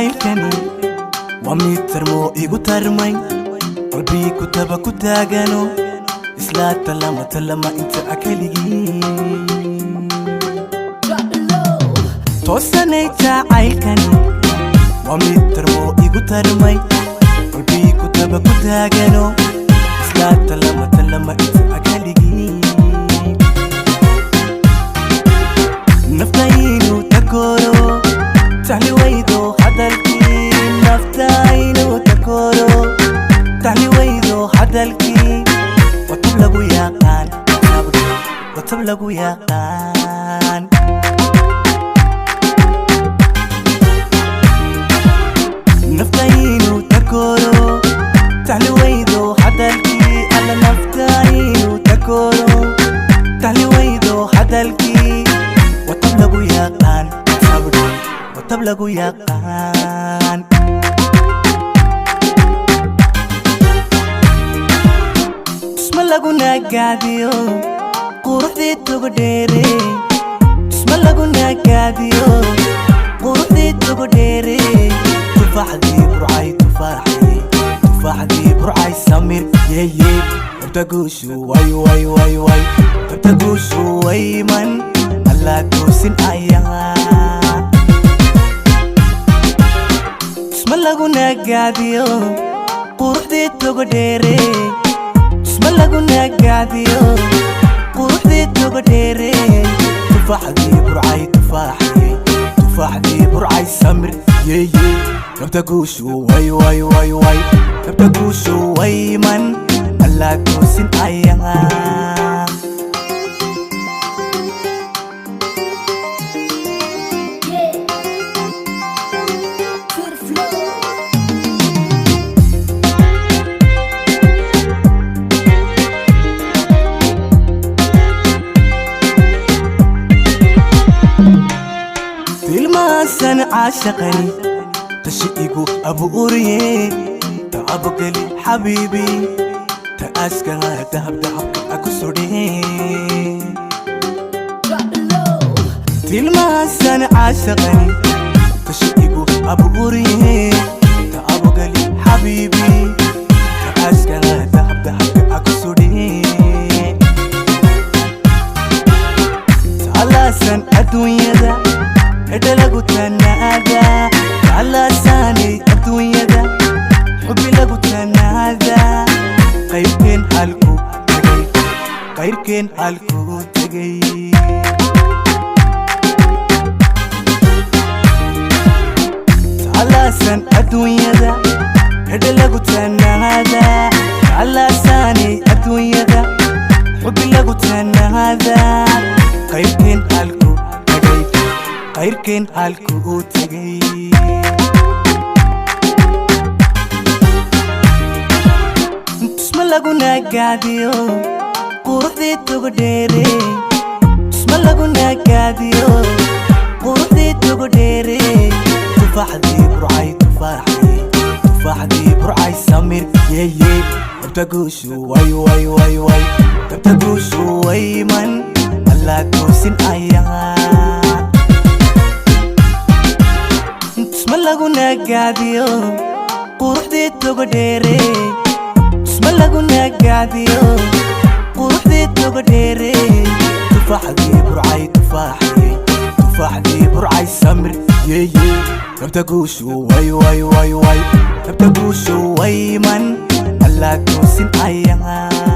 jacaylkani waa mid tarmo igu tarmay qalbi kutaba ku taagano isla talama inta akaligii toosanay jacaylkani waa mid tarmo igu tarmay qalbi kutaba ku taagano isla talama inta akaligii naftaynu takoro tahli waydo hadalki naftaynu takoro tahli waydo hadalki watab lagu yaqaan naftaynu takoro tahli waydo hadalki alla naftaynu takoro tahli waydo hadalki watab lagu yaqaan isma lagu nagaadiyo quruxdii tugu dheere isma lagu nagaadiyo quruxdii tugu dheere tufaaxdii burcay samir yeye tabtaguushu way tabtaguushu wayman alla toosin ayaa isma lagu nagaadiyo quruxdii tugu dheere isma lagu nagaadiyo quruxdii tugu dheere tufaaxdii burcay samir yeye tabtaguushu way tabtaguushu wayman alla toosin ayaa tilmaasan caashaqani tashiigu abu uriye taab gali habibi taaska dahabka aku sudhe tilmaasan caashaqani tashiigu abu uriye taab gali habibi taaska dahabka aku sudhe talasan adunyada lagu tanaada alaasani adduunyada xubi lagu tanaada qayrkeen halku tagay alaasan adduunyada lagu tanaada alaasani adduunyada xubi lagu tanaada qayrkeen halku tagay isma lagu nagaadiyo quruxdii tugu dheere isma lagu nagaadiyo quruxdii tugu dheere tufaaxdii burcay samir yeye tabtaguushu way tabtaguushu wayman alla toosin ayaa isma lagu nagaadiyo quruxdii tugu dheere isma lagu nagaadiyo quruxdii tugu dheere tufaaxdii burcay samir yeye tabtaguushu way tabtaguushu wayman alla toosin ayaa